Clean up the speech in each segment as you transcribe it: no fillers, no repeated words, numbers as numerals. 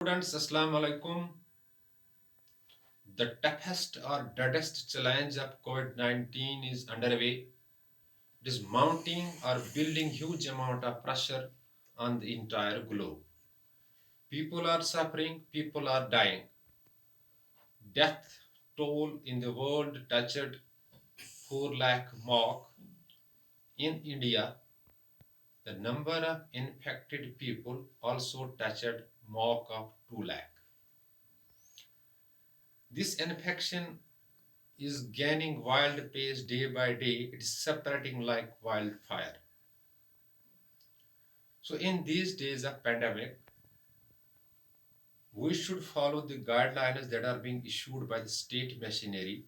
Students, Assalamu alaikum. The toughest or deadest challenge of COVID 19 is underway. It is mounting or building huge amount of pressure on the entire globe. People are suffering, people are dying. Death toll in the world touched 4 lakh mark. In India, the number of infected people also touched mark of 2 lakh. This infection is gaining wild pace day by day. It is separating like wildfire. So in these days of pandemic, we should follow the guidelines that are being issued by the state machinery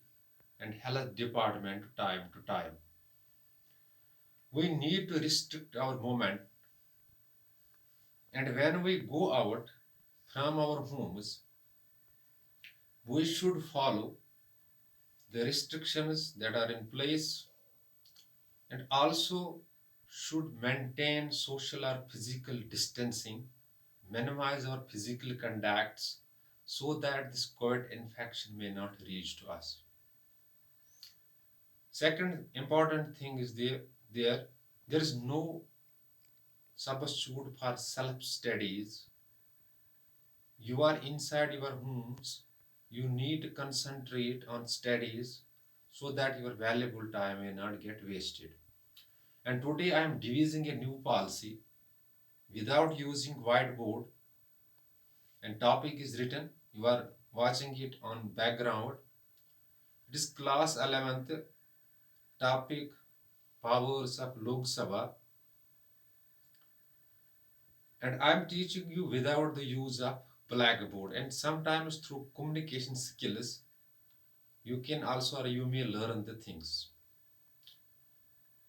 and health department time to time. We need to restrict our movement, and when we go out from our homes, we should follow the restrictions that are in place and also should maintain social or physical distancing, minimize our physical contacts so that this COVID infection may not reach to us. Second important thing is there is no substitute for self studies. You are inside your homes, you need to concentrate on studies so that your valuable time may not get wasted. And today I am devising a new policy without using whiteboard, and topic is written. You are watching it on background. It is class 11th topic, powers of Lok Sabha, and I am teaching you without the use of blackboard, and sometimes through communication skills you can also, or you may learn the things.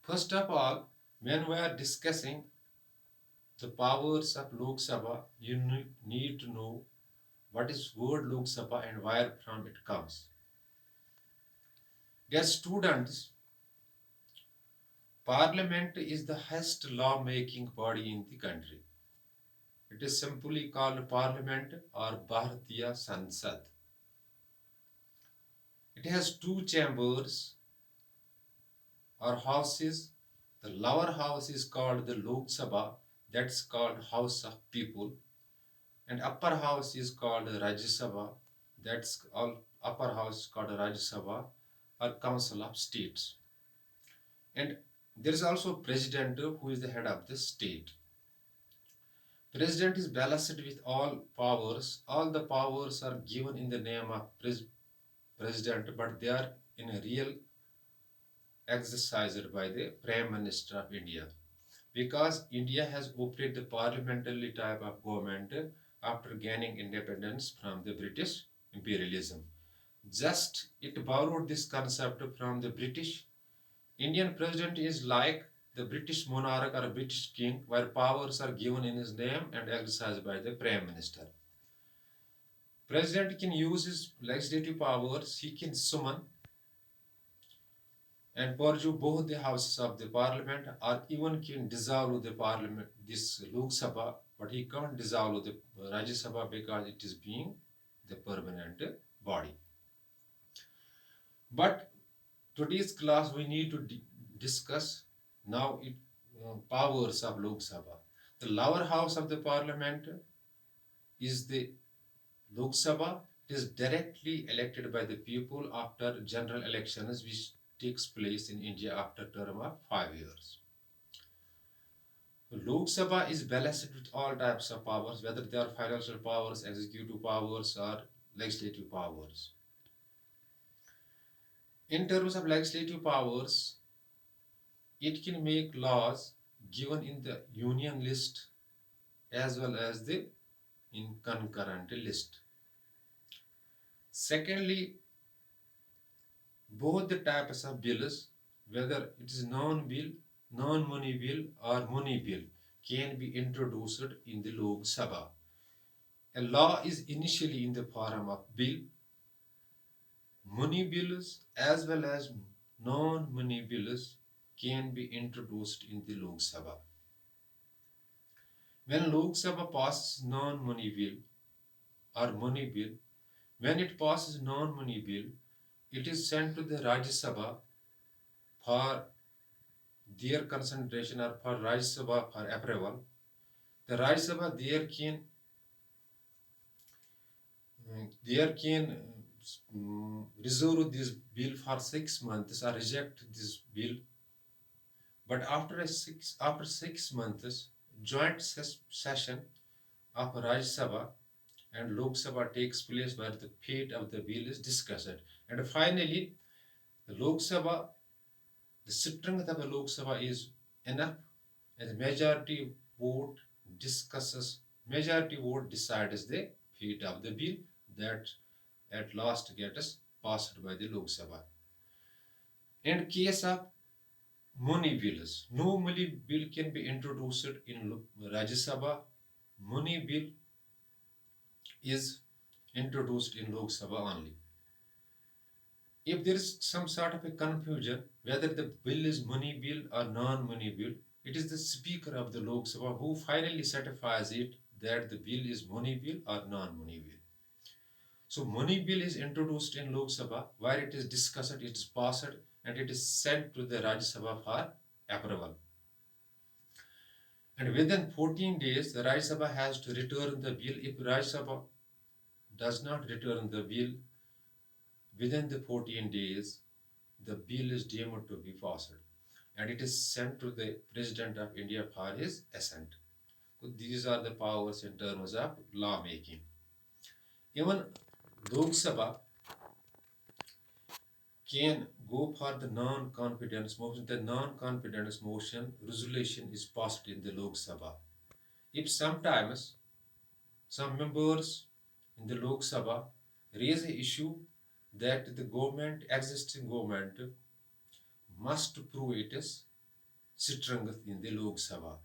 First of all, when we are discussing the powers of Lok Sabha, you need to know what is word Lok Sabha and where from it comes. Dear students, Parliament is the highest law-making body in the country. It is simply called Parliament or Bharatiya Sansad. It has two chambers or houses. The lower house is called the Lok Sabha, that's called House of People, and upper house is called Rajya Sabha, that's all upper house called Rajya Sabha or Council of States. And there is also President who is the head of the state. President is balanced with all powers. All the powers are given in the name of president, but they are in a real exercised by the Prime Minister of India. Because India has operated the parliamentary type of government after gaining independence from the British imperialism. Just it borrowed this concept from the British. Indian president is like the British monarch or British king, where powers are given in his name and exercised by the Prime Minister. President can use his legislative powers, he can summon and purge both the houses of the parliament, or even can dissolve the parliament, this Lok Sabha, but he can't dissolve the Rajya Sabha because it is being the permanent body. But today's class we need to discuss now it powers of Lok Sabha. The lower house of the parliament is the Lok Sabha. It is directly elected by the people after general elections, which takes place in India after term of 5 years. Lok Sabha is balanced with all types of powers, whether they are financial powers, executive powers, or legislative powers. In terms of legislative powers, it can make laws given in the union list as well as the in concurrent list. Secondly, both the types of bills, whether it is non-bill, non-money bill or money bill, can be introduced in the Lok Sabha. A law is initially in the form of bill. Money bills as well as non-money bills can be introduced in the Lok Sabha. When Lok Sabha passes non-money bill, or money bill. When it passes non-money bill, it is sent to the Rajya Sabha for their consideration or for Rajya Sabha for approval. The Rajya Sabha there can reserve this bill for 6 months or reject this bill. But after 6 months, joint session of Rajya Sabha and Lok Sabha takes place where the fate of the bill is discussed. And finally, the Lok Sabha, the strength of the Lok Sabha is enough, and the majority vote decides the fate of the bill that at last gets passed by the Lok Sabha. In case of money bills, no money bill can be introduced in Rajya Sabha. Money bill is introduced in Lok Sabha only. If there is some sort of a confusion whether the bill is money bill or non-money bill, it is the Speaker of the Lok Sabha who finally certifies it that the bill is money bill or non-money bill. So money bill is introduced in Lok Sabha where it is discussed, it is passed, and it is sent to the Rajya Sabha for approval. And within 14 days, the Rajya Sabha has to return the bill. If Rajya Sabha does not return the bill within the 14 days, the bill is deemed to be passed and it is sent to the President of India for his assent. So these are the powers in terms of law making. Even Lok Sabha can go for the non-confidence motion. The non-confidence motion resolution is passed in the Lok Sabha. If sometimes some members in the Lok Sabha raise an issue that the existing government, must prove its strength in the Lok Sabha,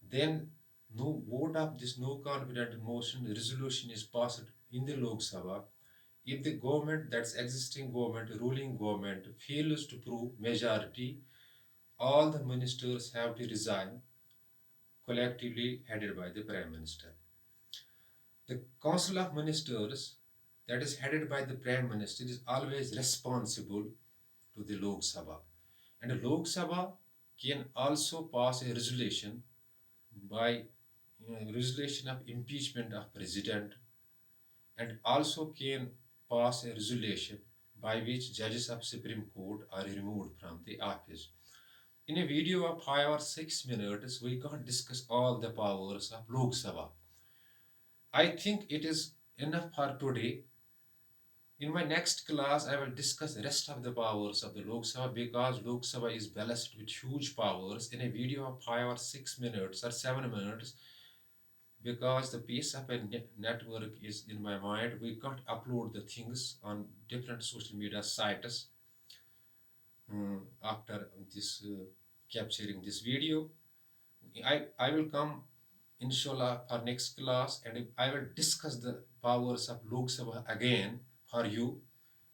then no vote of this no confidence motion resolution is passed in the Lok Sabha. If the government, that's existing government, ruling government, fails to prove majority, all the ministers have to resign, collectively headed by the Prime Minister. The Council of Ministers, that is headed by the Prime Minister, is always responsible to the Lok Sabha. And the Lok Sabha can also pass a resolution by resolution of impeachment of president, and also can pass a resolution by which judges of Supreme Court are removed from the office. In a video of 5 or 6 minutes, we can't discuss all the powers of Lok Sabha. I think it is enough for today. In my next class, I will discuss the rest of the powers of the Lok Sabha, because Lok Sabha is blessed with huge powers. In a video of 5 or 6 minutes or 7 minutes, because the piece of a network is in my mind, we can't upload the things on different social media sites after this capturing this video. I will come inshallah for next class, and I will discuss the powers of Lok Sabha again for you.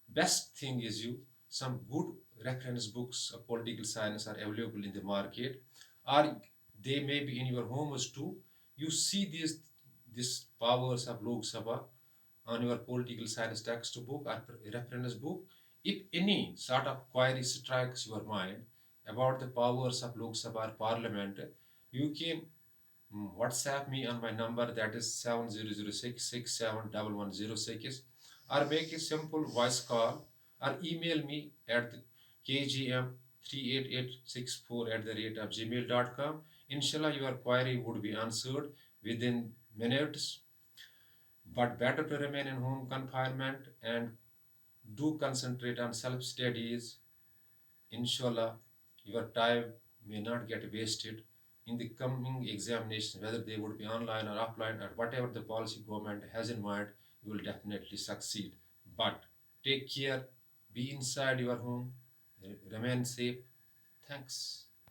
Best thing is some good reference books of political science are available in the market, or they may be in your homes too. You see these powers of Lok Sabha on your political science textbook or reference book. If any sort of query strikes your mind about the powers of Lok Sabha or Parliament, you can WhatsApp me on my number, that is 7006671106, or make a simple voice call, or email me at kgm38864@gmail.com. Inshallah, your query would be answered within minutes. But better to remain in home confinement and do concentrate on self studies. Inshallah, your time may not get wasted in the coming examinations, whether they would be online or offline, or whatever the policy government has in mind, you will definitely succeed. But take care, be inside your home, remain safe. Thanks.